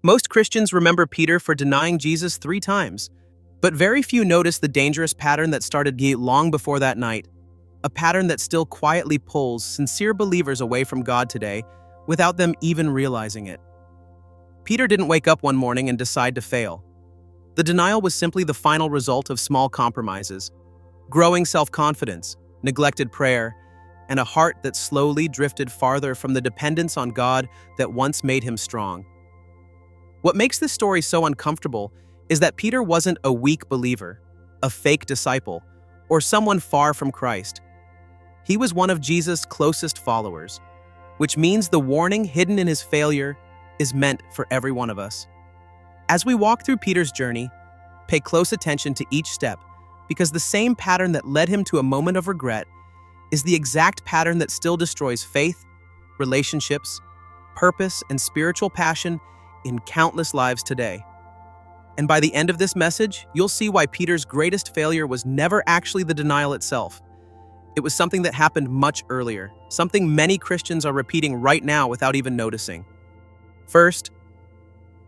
Most Christians remember Peter for denying Jesus 3 times, but very few notice the dangerous pattern that started long before that night, a pattern that still quietly pulls sincere believers away from God today without them even realizing it. Peter didn't wake up one morning and decide to fail. The denial was simply the final result of small compromises, growing self-confidence, neglected prayer, and a heart that slowly drifted farther from the dependence on God that once made him strong. What makes this story so uncomfortable is that Peter wasn't a weak believer, a fake disciple, or someone far from Christ. He was one of Jesus' closest followers, which means the warning hidden in his failure is meant for every one of us. As we walk through Peter's journey, pay close attention to each step, because the same pattern that led him to a moment of regret is the exact pattern that still destroys faith, relationships, purpose, and spiritual passion in countless lives today. And by the end of this message, you'll see why Peter's greatest failure was never actually the denial itself. It was something that happened much earlier, something many Christians are repeating right now without even noticing. First,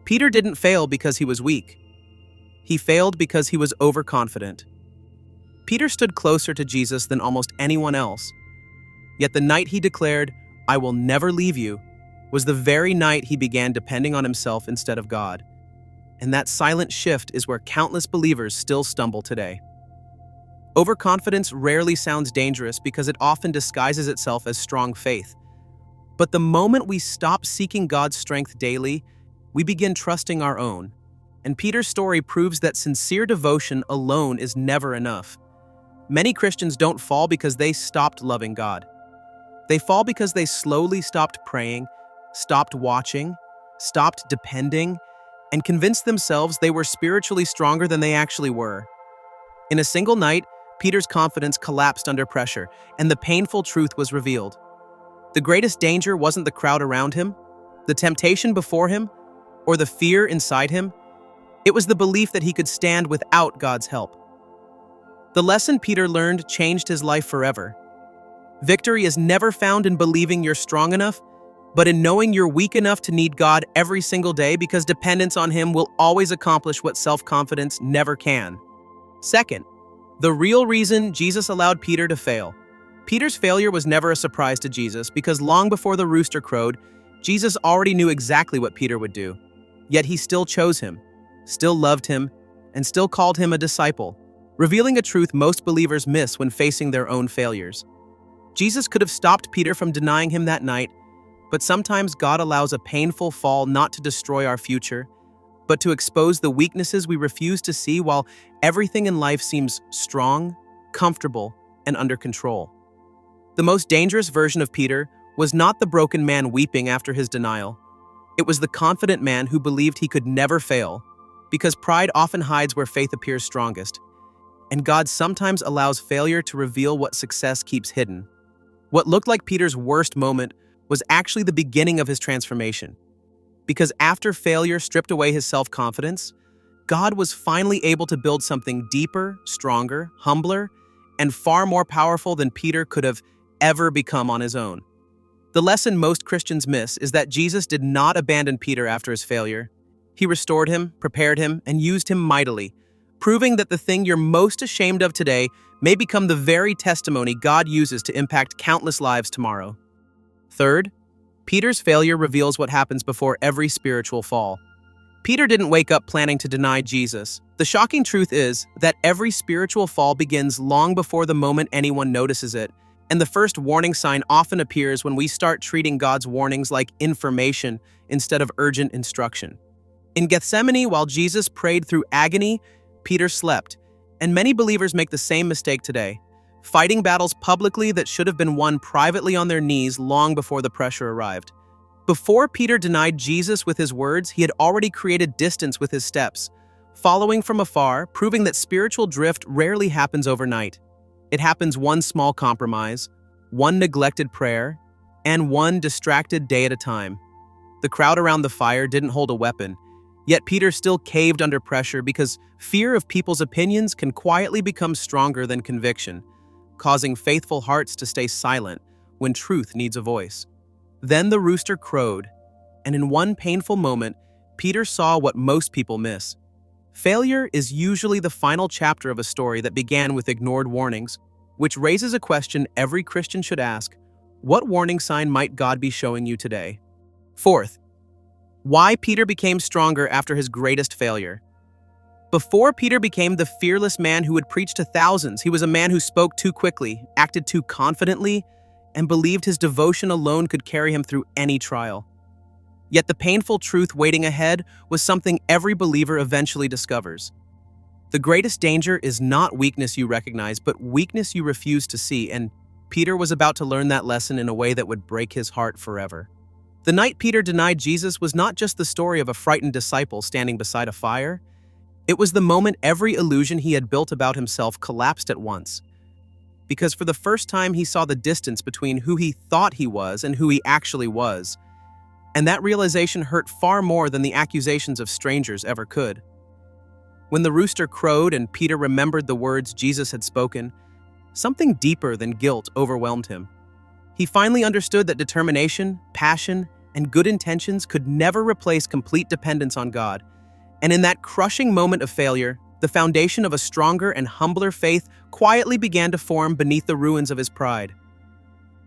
Peter didn't fail because he was weak. He failed because he was overconfident. Peter stood closer to Jesus than almost anyone else. Yet the night he declared, "I will never leave you," was the very night he began depending on himself instead of God. And that silent shift is where countless believers still stumble today. Overconfidence rarely sounds dangerous because it often disguises itself as strong faith. But the moment we stop seeking God's strength daily, we begin trusting our own. And Peter's story proves that sincere devotion alone is never enough. Many Christians don't fall because they stopped loving God. They fall because they slowly stopped praying, stopped watching, stopped depending, and convinced themselves they were spiritually stronger than they actually were. In a single night, Peter's confidence collapsed under pressure, and the painful truth was revealed. The greatest danger wasn't the crowd around him, the temptation before him, or the fear inside him. It was the belief that he could stand without God's help. The lesson Peter learned changed his life forever. Victory is never found in believing you're strong enough, but in knowing you're weak enough to need God every single day, because dependence on Him will always accomplish what self-confidence never can. Second, the real reason Jesus allowed Peter to fail. Peter's failure was never a surprise to Jesus because long before the rooster crowed, Jesus already knew exactly what Peter would do. Yet He still chose him, still loved him, and still called him a disciple, revealing a truth most believers miss when facing their own failures. Jesus could have stopped Peter from denying Him that night, but sometimes God allows a painful fall not to destroy our future, but to expose the weaknesses we refuse to see while everything in life seems strong, comfortable, and under control. The most dangerous version of Peter was not the broken man weeping after his denial. It was the confident man who believed he could never fail, because pride often hides where faith appears strongest, and God sometimes allows failure to reveal what success keeps hidden. What looked like Peter's worst moment was actually the beginning of his transformation. Because after failure stripped away his self-confidence, God was finally able to build something deeper, stronger, humbler, and far more powerful than Peter could have ever become on his own. The lesson most Christians miss is that Jesus did not abandon Peter after his failure. He restored him, prepared him, and used him mightily, proving that the thing you're most ashamed of today may become the very testimony God uses to impact countless lives tomorrow. Third, Peter's failure reveals what happens before every spiritual fall. Peter didn't wake up planning to deny Jesus. The shocking truth is that every spiritual fall begins long before the moment anyone notices it, and the first warning sign often appears when we start treating God's warnings like information instead of urgent instruction. In Gethsemane, while Jesus prayed through agony, Peter slept, and many believers make the same mistake today, fighting battles publicly that should have been won privately on their knees long before the pressure arrived. Before Peter denied Jesus with his words, he had already created distance with his steps, following from afar, proving that spiritual drift rarely happens overnight. It happens one small compromise, one neglected prayer, and one distracted day at a time. The crowd around the fire didn't hold a weapon, yet Peter still caved under pressure because fear of people's opinions can quietly become stronger than conviction, causing faithful hearts to stay silent when truth needs a voice. Then the rooster crowed, and in one painful moment, Peter saw what most people miss. Failure is usually the final chapter of a story that began with ignored warnings, which raises a question every Christian should ask: what warning sign might God be showing you today? Fourth, why Peter became stronger after his greatest failure. Before Peter became the fearless man who would preach to thousands, he was a man who spoke too quickly, acted too confidently, and believed his devotion alone could carry him through any trial. Yet the painful truth waiting ahead was something every believer eventually discovers. The greatest danger is not weakness you recognize, but weakness you refuse to see, and Peter was about to learn that lesson in a way that would break his heart forever. The night Peter denied Jesus was not just the story of a frightened disciple standing beside a fire. It was the moment every illusion he had built about himself collapsed at once. Because for the first time he saw the distance between who he thought he was and who he actually was. And that realization hurt far more than the accusations of strangers ever could. When the rooster crowed and Peter remembered the words Jesus had spoken, something deeper than guilt overwhelmed him. He finally understood that determination, passion, and good intentions could never replace complete dependence on God. And in that crushing moment of failure, the foundation of a stronger and humbler faith quietly began to form beneath the ruins of his pride.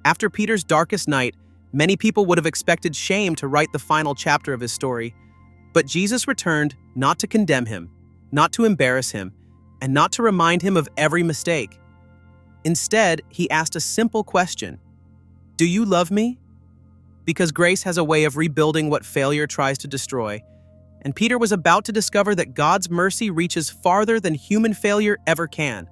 After Peter's darkest night, many people would have expected shame to write the final chapter of his story. But Jesus returned not to condemn him, not to embarrass him, and not to remind him of every mistake. Instead, he asked a simple question: do you love me? Because grace has a way of rebuilding what failure tries to destroy, and Peter was about to discover that God's mercy reaches farther than human failure ever can.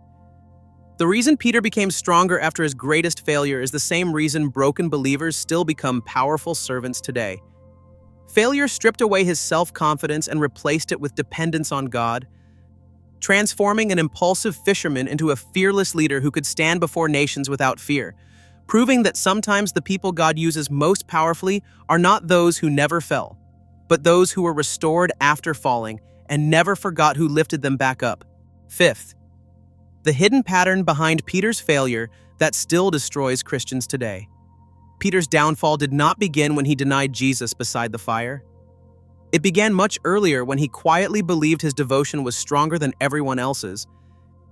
The reason Peter became stronger after his greatest failure is the same reason broken believers still become powerful servants today. Failure stripped away his self-confidence and replaced it with dependence on God, transforming an impulsive fisherman into a fearless leader who could stand before nations without fear, proving that sometimes the people God uses most powerfully are not those who never fell, but those who were restored after falling and never forgot who lifted them back up. Fifth, the hidden pattern behind Peter's failure that still destroys Christians today. Peter's downfall did not begin when he denied Jesus beside the fire. It began much earlier when he quietly believed his devotion was stronger than everyone else's,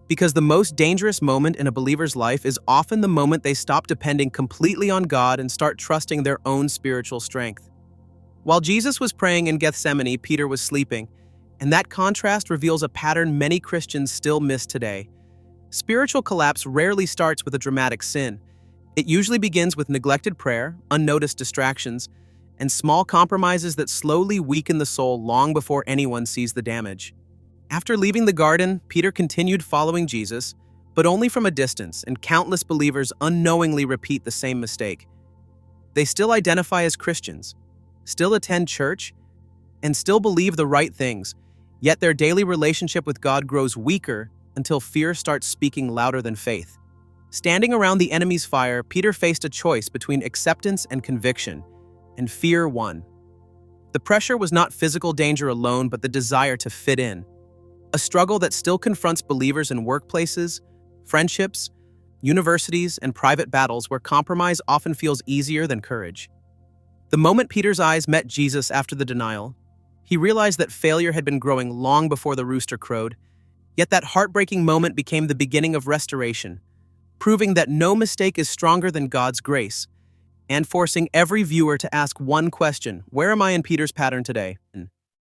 because the most dangerous moment in a believer's life is often the moment they stop depending completely on God and start trusting their own spiritual strength. While Jesus was praying in Gethsemane, Peter was sleeping, and that contrast reveals a pattern many Christians still miss today. Spiritual collapse rarely starts with a dramatic sin. It usually begins with neglected prayer, unnoticed distractions, and small compromises that slowly weaken the soul long before anyone sees the damage. After leaving the garden, Peter continued following Jesus, but only from a distance, and countless believers unknowingly repeat the same mistake. They still identify as Christians, still attend church, and still believe the right things, yet their daily relationship with God grows weaker until fear starts speaking louder than faith. Standing around the enemy's fire, Peter faced a choice between acceptance and conviction, and fear won. The pressure was not physical danger alone, but the desire to fit in. A struggle that still confronts believers in workplaces, friendships, universities, and private battles where compromise often feels easier than courage. The moment Peter's eyes met Jesus after the denial, he realized that failure had been growing long before the rooster crowed, yet that heartbreaking moment became the beginning of restoration, proving that no mistake is stronger than God's grace, and forcing every viewer to ask one question: where am I in Peter's pattern today?